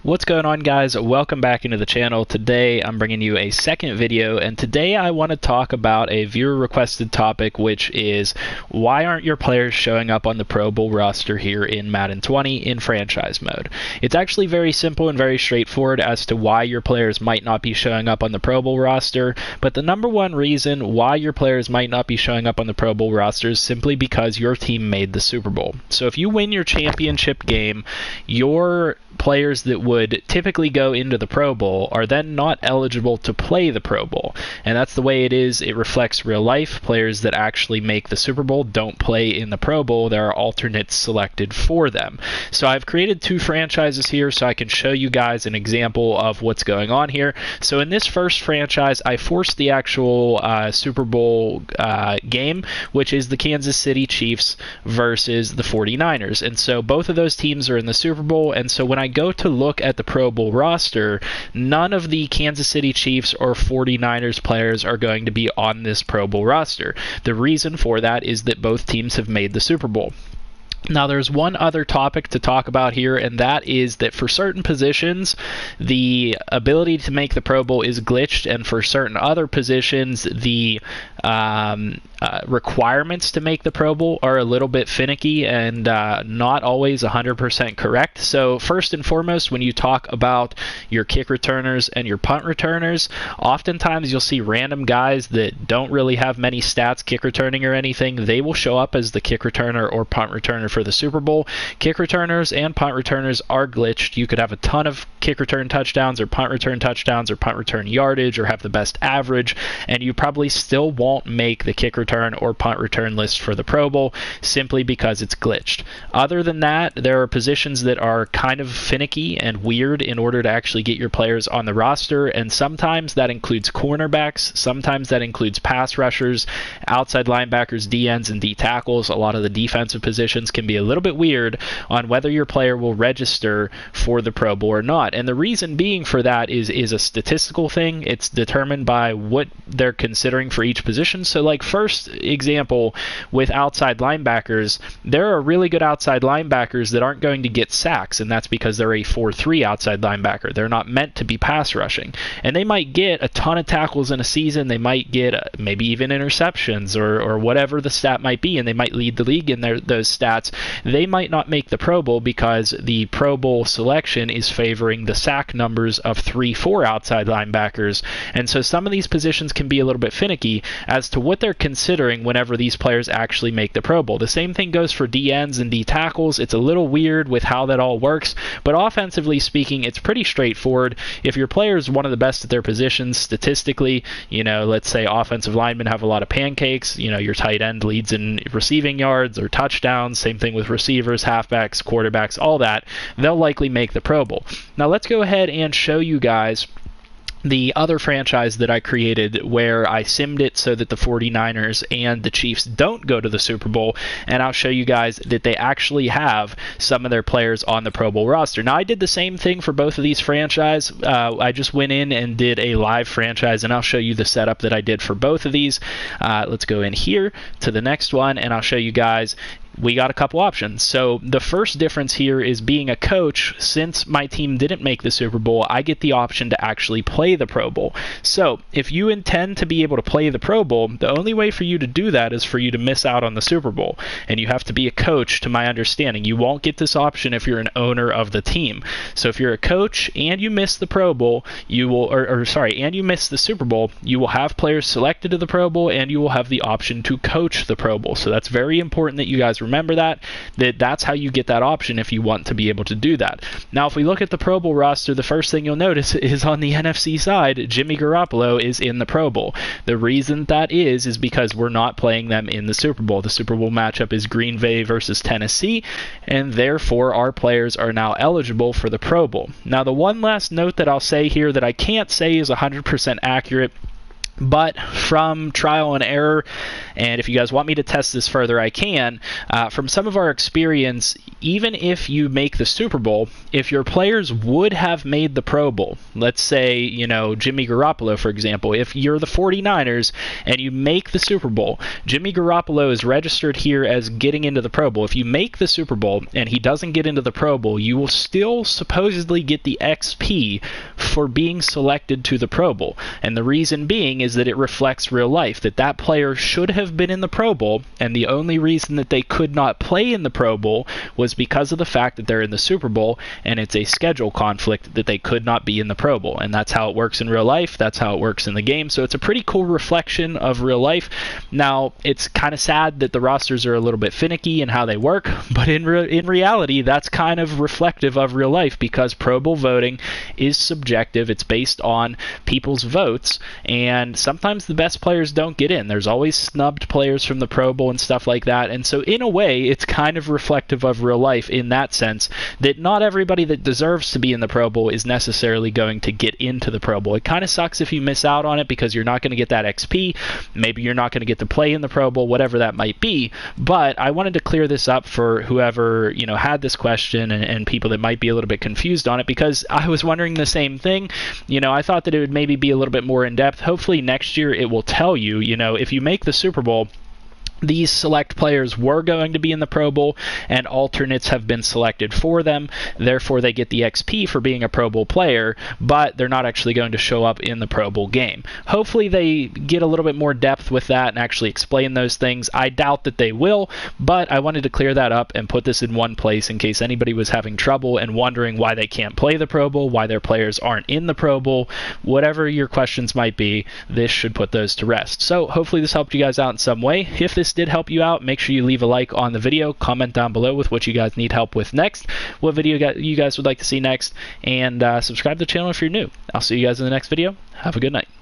What's going on, guys? Welcome back into the channel. Today I'm bringing you a second video, and today I want to talk about a viewer requested topic, which is why aren't your players showing up on the Pro Bowl roster here in Madden 20 in franchise mode. It's actually very simple and very straightforward as to why your players might not be showing up on the Pro Bowl roster, but the number one reason why your players might not be showing up on the Pro Bowl roster is simply because your team made the Super Bowl. So if you win your championship game, your players that would typically go into the Pro Bowl are then not eligible to play the Pro Bowl. And that's the way it is. It reflects real life. Players that actually make the Super Bowl don't play in the Pro Bowl. There are alternates selected for them. So I've created two franchises here so I can show you guys an example of what's going on here. So in this first franchise, I forced the actual Super Bowl game, which is the Kansas City Chiefs versus the 49ers. And so both of those teams are in the Super Bowl. And so when I go to look at the Pro Bowl roster, none of the Kansas City Chiefs or 49ers players are going to be on this Pro Bowl roster. The reason for that is that both teams have made the Super Bowl. Now, there's one other topic to talk about here, and that is that for certain positions, the ability to make the Pro Bowl is glitched, and for certain other positions, the requirements to make the Pro Bowl are a little bit finicky and not always 100% correct. So first and foremost, when you talk about your kick returners and your punt returners, oftentimes you'll see random guys that don't really have many stats kick returning or anything. They will show up as the kick returner or punt returner for the Super Bowl. Kick returners and punt returners are glitched. You could have a ton of kick return touchdowns or punt return touchdowns or punt return yardage or have the best average, and you probably still won't make the kick return or punt return list for the Pro Bowl simply because it's glitched. Other than that, there are positions that are kind of finicky and weird in order to actually get your players on the roster, and sometimes that includes cornerbacks, sometimes that includes pass rushers, outside linebackers, D-ends, and D-tackles. A lot of the defensive positions can be a little bit weird on whether your player will register for the Pro Bowl or not. And the reason being for that is a statistical thing. It's determined by what they're considering for each position. So like first example with outside linebackers, there are really good outside linebackers that aren't going to get sacks, and that's because they're a 4-3 outside linebacker. They're not meant to be pass rushing. And they might get a ton of tackles in a season. They might get maybe even interceptions or whatever the stat might be, and they might lead the league in those stats. They might not make the Pro Bowl because the Pro Bowl selection is favoring the sack numbers of 3-4 outside linebackers. And so some of these positions can be a little bit finicky as to what they're considering whenever these players actually make the Pro Bowl. The same thing goes for D-ends and D-tackles. It's a little weird with how that all works, but offensively speaking, it's pretty straightforward. If your player is one of the best at their positions statistically, let's say offensive linemen have a lot of pancakes, your tight end leads in receiving yards or touchdowns, same thing with receivers, halfbacks, quarterbacks, all that, they'll likely make the Pro Bowl. Now let's go ahead and show you guys the other franchise that I created where I simmed it so that the 49ers and the Chiefs don't go to the Super Bowl, and I'll show you guys that they actually have some of their players on the Pro Bowl roster. Now, I did the same thing for both of these franchises. I just went in and did a live franchise, and I'll show you the setup that I did for both of these. Let's go in here to the next one, and I'll show you guys we got a couple options. So the first difference here is being a coach. Since my team didn't make the Super Bowl, I get the option to actually play the Pro Bowl. So if you intend to be able to play the Pro Bowl, the only way for you to do that is for you to miss out on the Super Bowl. And you have to be a coach, to my understanding. You won't get this option if you're an owner of the team. So if you're a coach and you miss the Pro Bowl, you will, and you miss the Super Bowl, you will have players selected to the Pro Bowl, and you will have the option to coach the Pro Bowl. So that's very important that you guys remember that's how you get that option if you want to be able to do that. Now, if we look at the Pro Bowl roster, the first thing you'll notice is on the NFC side, Jimmy Garoppolo is in the Pro Bowl. The reason that is because we're not playing them in the Super Bowl. The Super Bowl matchup is Green Bay versus Tennessee, and therefore our players are now eligible for the Pro Bowl. Now, the one last note that I'll say here that I can't say is 100% accurate But from trial and error, and if you guys want me to test this further, I can, from some of our experience, even if you make the Super Bowl, if your players would have made the Pro Bowl, let's say, you know, Jimmy Garoppolo, for example, if you're the 49ers and you make the Super Bowl, Jimmy Garoppolo is registered here as getting into the Pro Bowl. If you make the Super Bowl and he doesn't get into the Pro Bowl, you will still supposedly get the XP for being selected to the Pro Bowl. And the reason being is that it reflects real life, that player should have been in the Pro Bowl, and the only reason that they could not play in the Pro Bowl was because of the fact that they're in the Super Bowl, and it's a schedule conflict that they could not be in the Pro Bowl. And that's how it works in real life. That's how it works in the game. So it's a pretty cool reflection of real life. Now, it's kind of sad that the rosters are a little bit finicky in how they work, but in reality, that's kind of reflective of real life, because Pro Bowl voting is subjective. It's based on people's votes, and sometimes the best players don't get in. There's always snubbed players from the Pro Bowl and stuff like that. And so in a way, it's kind of reflective of real life in that sense, that not everybody that deserves to be in the Pro Bowl is necessarily going to get into the Pro Bowl. It kind of sucks if you miss out on it, because you're not going to get that XP. Maybe you're not going to get to play in the Pro Bowl, whatever that might be. But I wanted to clear this up for whoever, you know, had this question, and people that might be a little bit confused on it, because I was wondering the same thing. You know, I thought that it would maybe be a little bit more in depth. Hopefully next year it will tell you, you know, if you make the Super Bowl, these select players were going to be in the Pro Bowl, and alternates have been selected for them. Therefore, they get the XP for being a Pro Bowl player, but they're not actually going to show up in the Pro Bowl game. Hopefully, they get a little bit more depth with that and actually explain those things. I doubt that they will, but I wanted to clear that up and put this in one place in case anybody was having trouble and wondering why they can't play the Pro Bowl, why their players aren't in the Pro Bowl. Whatever your questions might be, this should put those to rest. So hopefully this helped you guys out in some way. If this did help you out, make sure you leave a like on the video, comment down below with what you guys need help with next, what video you guys would like to see next, and subscribe to the channel if you're new. I'll see you guys in the next video. Have a good night.